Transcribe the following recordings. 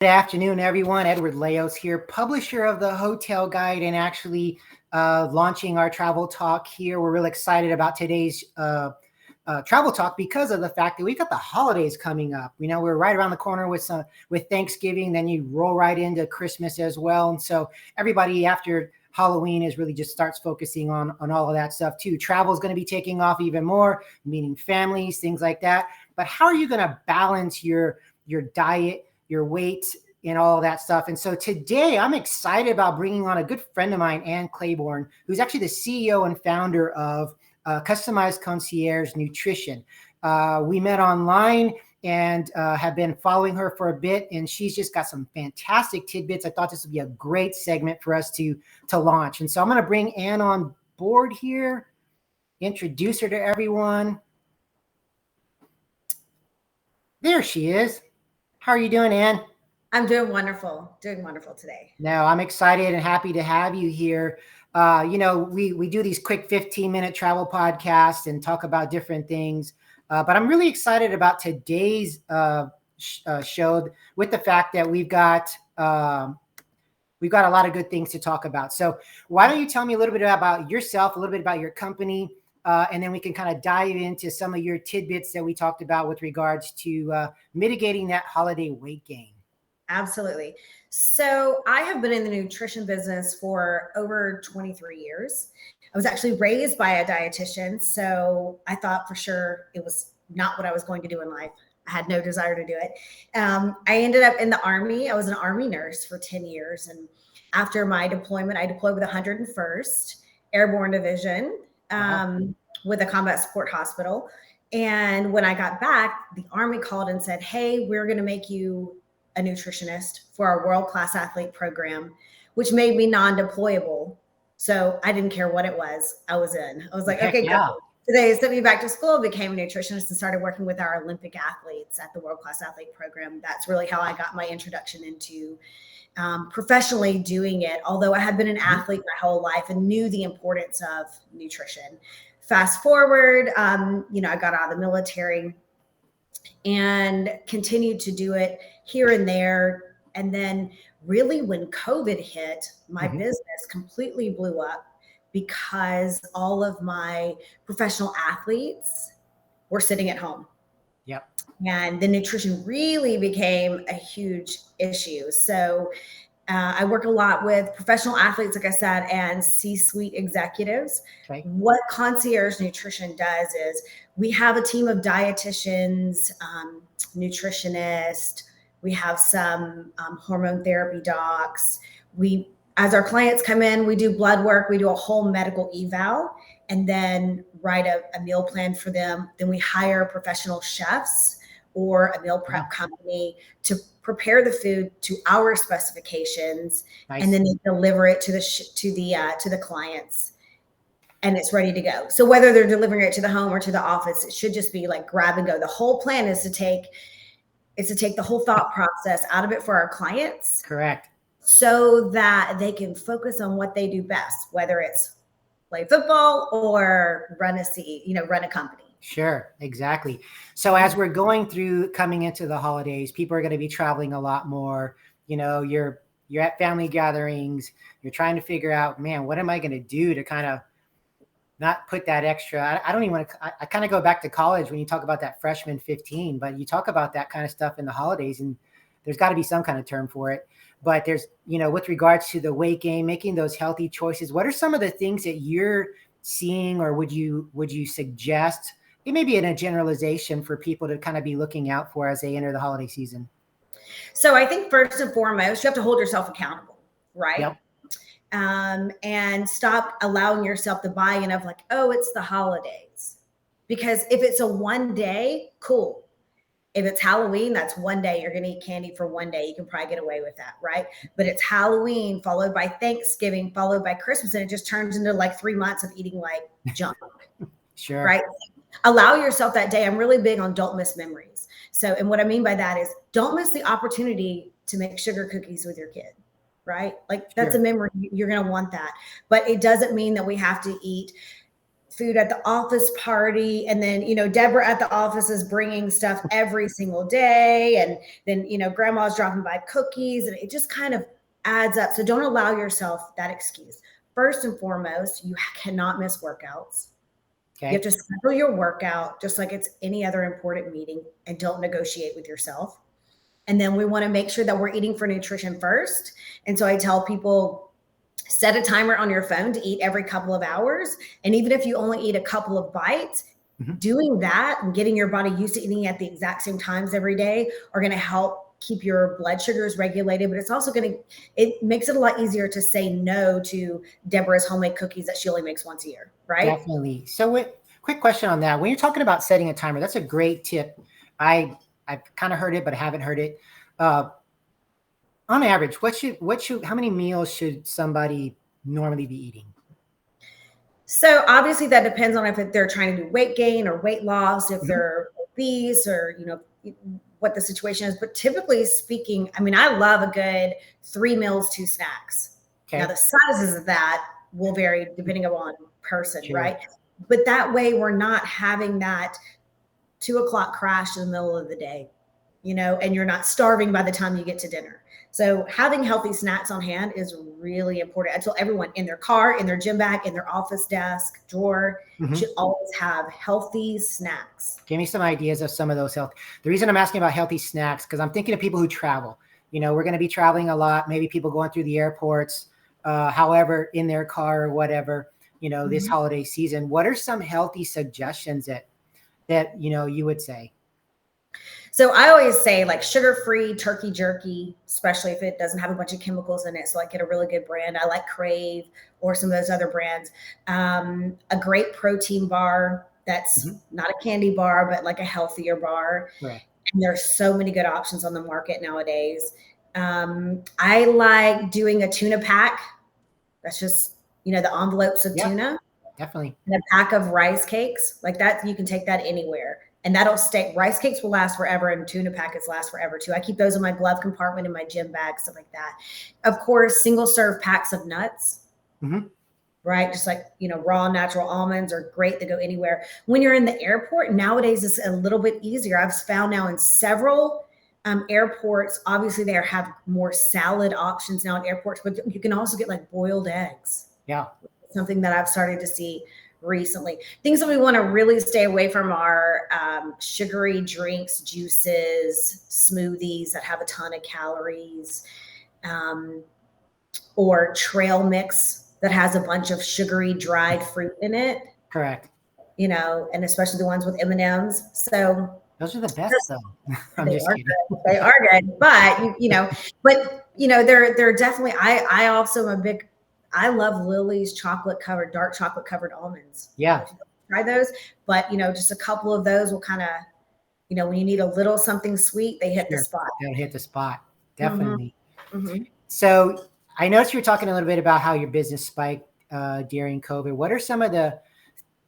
Good afternoon, everyone. Edward Leos here, publisher of the Hotel Guide, and actually launching our travel talk here. We're really excited about today's travel talk because of the fact that we've got the holidays coming up. You know, we're right around the corner with Thanksgiving, then you roll right into Christmas as well. And so everybody after Halloween is really just starts focusing on all of that stuff too. Travel is going to be taking off even more, meaning families, things like that. But how are you going to balance your diet, your weight, and all of that stuff? And so today I'm excited about bringing on a good friend of mine, Ann Claiborne, who's actually the CEO and founder of Customized Concierge Nutrition. We met online and have been following her for a bit, and she's just got some fantastic tidbits. I thought this would be a great segment for us to launch. And so I'm going to bring Ann on board here, introduce her to everyone. There she is. How are you doing, Ann? I'm doing wonderful today. No, I'm excited and happy to have you here. We do these quick 15-minute travel podcasts and talk about different things. But I'm really excited about today's show with the fact that we've got a lot of good things to talk about. So why don't you tell me a little bit about yourself, a little bit about your company, and then we can kind of dive into some of your tidbits that we talked about with regards to mitigating that holiday weight gain. Absolutely. So I have been in the nutrition business for over 23 years. I was actually raised by a dietitian, so I thought for sure it was not what I was going to do in life. I had no desire to do it. I ended up in the Army. I was an Army nurse for 10 years. And after my deployment, I deployed with the 101st Airborne Division. With a combat support hospital. And when I got back, the Army called and said, hey, we're going to make you a nutritionist for our world-class athlete program, which made me non-deployable. So I didn't care what it was. I was in. I was like, okay, yeah. Go. So they sent me back to school, became a nutritionist, and started working with our Olympic athletes at the world-class athlete program. That's really how I got my introduction into professionally doing it, although I had been an athlete my whole life and knew the importance of nutrition. Fast forward, I got out of the military and continued to do it here and there. And then really when COVID hit, my business completely blew up because all of my professional athletes were sitting at home. Yep. And the nutrition really became a huge issue. So I work a lot with professional athletes, like I said, and C-suite executives. Okay. What Concierge Nutrition does is we have a team of dietitians, nutritionists. We have some hormone therapy docs. As our clients come in, we do blood work. We do a whole medical eval and then write a meal plan for them. Then we hire professional chefs or a meal prep company to prepare the food to our specifications. Nice. And then they deliver it to the clients, and it's ready to go. So whether they're delivering it to the home or to the office, it should just be like grab and go. The whole plan is to take the whole thought process out of it for our clients. Correct. So that they can focus on what they do best, whether it's play football or run a company. Sure, exactly. So as we're coming into the holidays, people are going to be traveling a lot more. You know, you're at family gatherings, you're trying to figure out, man, what am I going to do to kind of not put that extra? I don't even want to, I kind of go back to college when you talk about that freshman 15, but you talk about that kind of stuff in the holidays, and there's got to be some kind of term for it. But there's, with regards to the weight gain, making those healthy choices, what are some of the things that you're seeing, or would you suggest? It may be in a generalization for people to kind of be looking out for as they enter the holiday season. So I think first and foremost, you have to hold yourself accountable, right? Yep. And stop allowing yourself the buy-in of like, oh, it's the holidays. Because if it's a one day, cool. If it's Halloween, that's one day. You're going to eat candy for one day. You can probably get away with that, right? But it's Halloween followed by Thanksgiving, followed by Christmas. And it just turns into like 3 months of eating like junk. Sure. Right? Allow yourself that day. I'm really big on don't miss memories. So, and what I mean by that is don't miss the opportunity to make sugar cookies with your kid, right? Like that's a memory. You're going to want that. But it doesn't mean that we have to eat food at the office party. And then, Deborah at the office is bringing stuff every single day. And then, grandma's dropping by cookies, and it just kind of adds up. So don't allow yourself that excuse. First and foremost, you cannot miss workouts. Okay. You have to schedule your workout just like it's any other important meeting, and don't negotiate with yourself. And then we want to make sure that we're eating for nutrition first. And so I tell people, set a timer on your phone to eat every couple of hours. And even if you only eat a couple of bites, doing that and getting your body used to eating at the exact same times every day are going to help keep your blood sugars regulated. But it's also it makes it a lot easier to say no to Deborah's homemade cookies that she only makes once a year, right? Definitely. So quick question on that. When you're talking about setting a timer, that's a great tip. I've kind of heard it, but I haven't heard it. On average, how many meals should somebody normally be eating? So obviously that depends on if they're trying to do weight gain or weight loss, if they're obese, or, what the situation is. But typically speaking, I mean, I love a good 3 meals, 2 snacks. Okay. Now the sizes of that will vary depending upon person, right? But that way we're not having that 2 o'clock crash in the middle of the day, and you're not starving by the time you get to dinner. So having healthy snacks on hand is really important. I tell everyone, in their car, in their gym bag, in their office desk drawer, should always have healthy snacks. Give me some ideas of some of those health. The reason I'm asking about healthy snacks, because I'm thinking of people who travel. We're going to be traveling a lot. Maybe people going through the airports, however, in their car or whatever, this holiday season. What are some healthy suggestions that you would say? So I always say, like, sugar-free turkey jerky, especially if it doesn't have a bunch of chemicals in it. So get a really good brand. I like Crave or some of those other brands. A great protein bar that's not a candy bar, but like a healthier bar. Right. And there's so many good options on the market nowadays. I like doing a tuna pack. That's just, the envelopes of tuna. Definitely. And a pack of rice cakes. Like that, you can take that anywhere. And that'll stay. Rice cakes will last forever, and tuna packets last forever too. I keep those in my glove compartment, in my gym bag, stuff like that. Of course, single serve packs of nuts, right? Just like, raw natural almonds are great to go anywhere. When you're in the airport, nowadays it's a little bit easier. I've found now in several airports, obviously they have more salad options now at airports, but you can also get like boiled eggs. Yeah. Something that I've started to see recently. Things that we want to really stay away from are sugary drinks, juices, smoothies that have a ton of calories, or trail mix that has a bunch of sugary dried fruit in it. Correct. And especially the ones with M&Ms. So those are the best, though. I'm just kidding. They are good, but they're definitely. I also am a big. I love Lily's dark chocolate covered almonds. Yeah. Try those. But, just a couple of those will kind of, when you need a little something sweet, they hit the spot. They'll hit the spot. Definitely. So I noticed you were talking a little bit about how your business spiked during COVID. What are some of the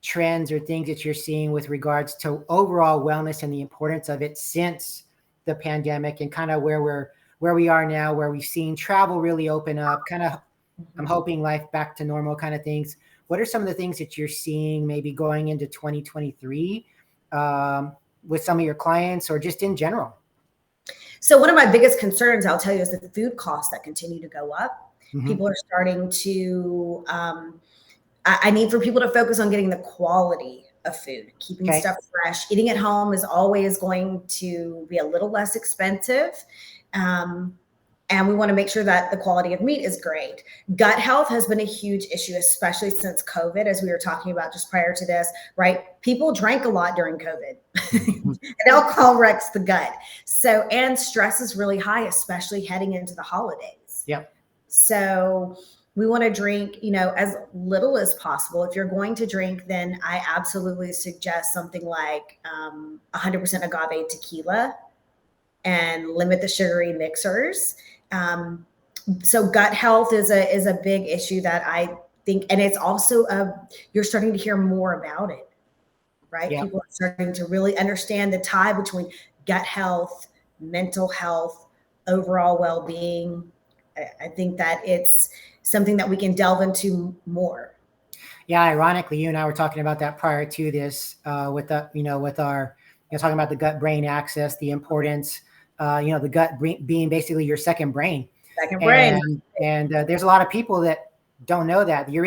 trends or things that you're seeing with regards to overall wellness and the importance of it since the pandemic, and kind of where we are now, where we've seen travel really open up, kind of, I'm hoping life back to normal kind of things. What are some of the things that you're seeing maybe going into 2023 with some of your clients, or just in general? So one of my biggest concerns, I'll tell you, is the food costs that continue to go up. People are starting to, I need for people to focus on getting the quality of food, keeping stuff fresh. Eating at home is always going to be a little less expensive. And we want to make sure that the quality of meat is great. Gut health has been a huge issue, especially since COVID, as we were talking about just prior to this, right? People drank a lot during COVID. And alcohol wrecks the gut. So, and stress is really high, especially heading into the holidays. Yep. So we want to drink, as little as possible. If you're going to drink, then I absolutely suggest something like 100% agave tequila, and limit the sugary mixers. So gut health is a big issue that I think, and it's also you're starting to hear more about it, right? Yeah. People are starting to really understand the tie between gut health, mental health, overall well-being. I think that it's something that we can delve into more. Yeah, ironically, you and I were talking about that prior to this, with the, with our, talking about the gut brain axis, the importance, the being basically your second brain. Second brain. And there's a lot of people that don't know that. You're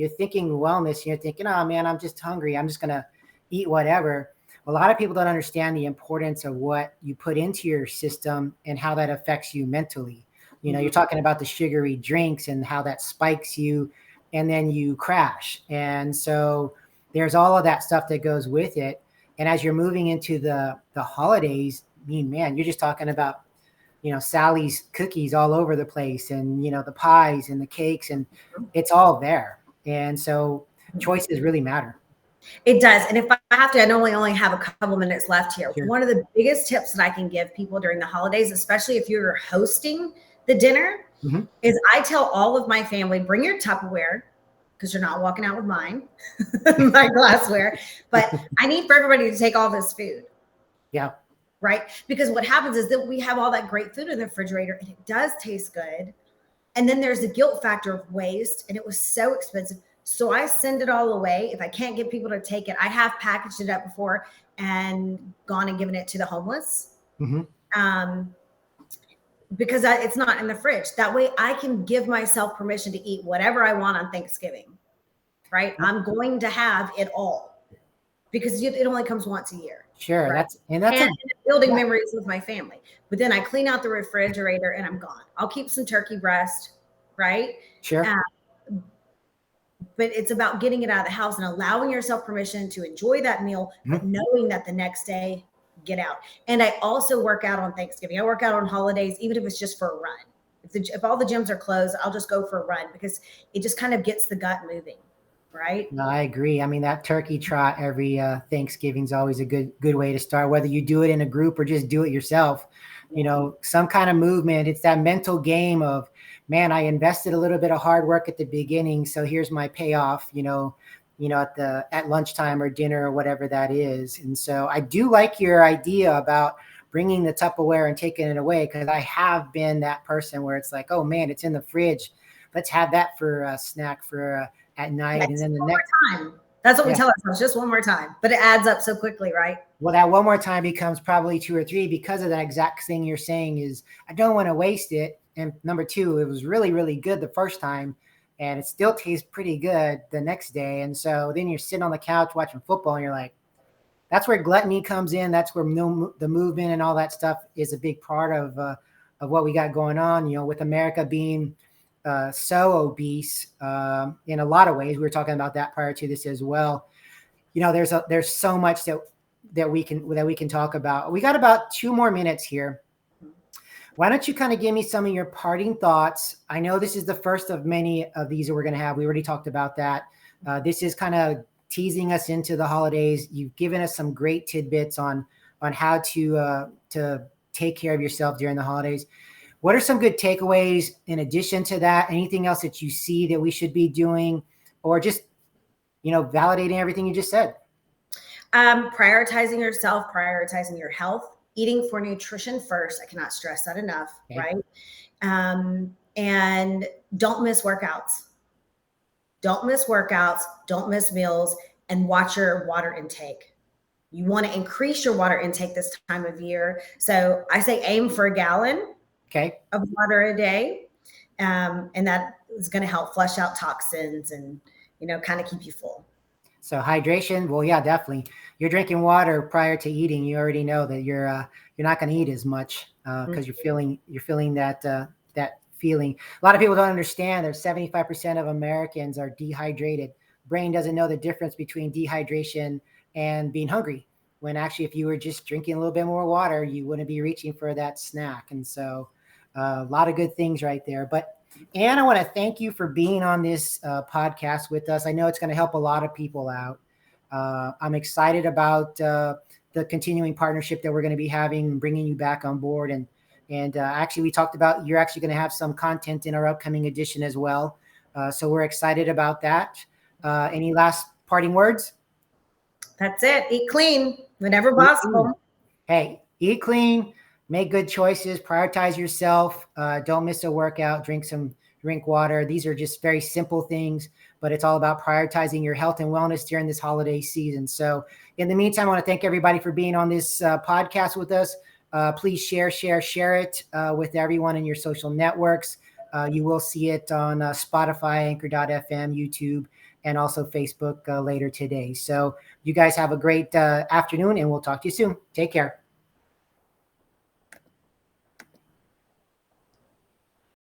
thinking wellness, you're thinking, oh man, I'm just hungry, I'm just gonna eat whatever. A lot of people don't understand the importance of what you put into your system and how that affects you mentally. You're talking about the sugary drinks and how that spikes you, and then you crash. And so there's all of that stuff that goes with it. And as you're moving into the holidays, I mean, man, you're just talking about, Sally's cookies all over the place, and, the pies and the cakes, and it's all there. And so choices really matter. It does. And if I have to, I know we only have a couple minutes left here. Sure. One of the biggest tips that I can give people during the holidays, especially if you're hosting the dinner, is I tell all of my family, bring your Tupperware, because you're not walking out with mine, my glassware. But I need for everybody to take all this food. Yeah. Right? Because what happens is that we have all that great food in the refrigerator and it does taste good. And then there's the guilt factor of waste, and it was so expensive. So I send it all away. If I can't get people to take it, I have packaged it up before and gone and given it to the homeless. Because it's not in the fridge. That way I can give myself permission to eat whatever I want on Thanksgiving, right? I'm going to have it all because it only comes once a year. Sure. Right? That's building memories with my family. But then I clean out the refrigerator and I'm gone. I'll keep some turkey breast, right? Sure. But it's about getting it out of the house and allowing yourself permission to enjoy that meal, but knowing that the next day, get out. And I also work out on Thanksgiving. I work out on holidays, even if it's just for a run. If all the gyms are closed, I'll just go for a run because it just kind of gets the gut moving, right? No, I agree. I mean, that turkey trot every Thanksgiving is always a good way to start, whether you do it in a group or just do it yourself. Some kind of movement. It's that mental game of, man, I invested a little bit of hard work at the beginning, so here's my payoff, at lunchtime or dinner or whatever that is. And so I do like your idea about bringing the Tupperware and taking it away, because I have been that person where it's like, oh man, it's in the fridge. Let's have that for a snack for at night. Yes, and then the one next more time. That's what we tell ourselves, just one more time. But it adds up so quickly, right? Well, that one more time becomes probably 2 or 3 because of that exact thing you're saying is I don't want to waste it. And number 2, it was really, really good the first time, and it still tastes pretty good the next day. And so then you're sitting on the couch watching football and you're like, that's where gluttony comes in. That's where the movement and all that stuff is a big part of what we got going on, with America being so obese in a lot of ways. We were talking about that prior to this as well. There's so much that we can talk about. We got about 2 more minutes here. Why don't you kind of give me some of your parting thoughts? I know this is the first of many of these that we're going to have. We already talked about that. This is kind of teasing us into the holidays. You've given us some great tidbits on how to take care of yourself during the holidays. What are some good takeaways in addition to that? Anything else that you see that we should be doing, or just, validating everything you just said? Prioritizing yourself, prioritizing your health, eating for nutrition first. I cannot stress that enough, right? And don't miss workouts. Don't miss workouts. Don't miss meals, and watch your water intake. You want to increase your water intake this time of year. So I say aim for a gallon of water a day. And that is going to help flush out toxins and, kind of keep you full. So hydration, well, yeah, definitely. You're drinking water prior to eating. You already know that you're not going to eat as much because you're feeling that feeling. A lot of people don't understand that 75% of Americans are dehydrated. Brain doesn't know the difference between dehydration and being hungry, when actually if you were just drinking a little bit more water, you wouldn't be reaching for that snack. And so a lot of good things right there. But Anne, I want to thank you for being on this podcast with us. I know it's going to help a lot of people out. I'm excited about the continuing partnership that we're going to be having, bringing you back on board. And actually, we talked about you're actually going to have some content in our upcoming edition as well. So we're excited about that. Any last parting words? That's it. Eat clean whenever possible. Hey, eat clean. Make good choices, prioritize yourself. Don't miss a workout, drink some drink water. These are just very simple things, but it's all about prioritizing your health and wellness during this holiday season. So in the meantime, I want to thank everybody for being on this podcast with us. Please share it with everyone in your social networks. You will see it on Spotify, Anchor.fm, YouTube, and also Facebook later today. So you guys have a great afternoon, and we'll talk to you soon. Take care.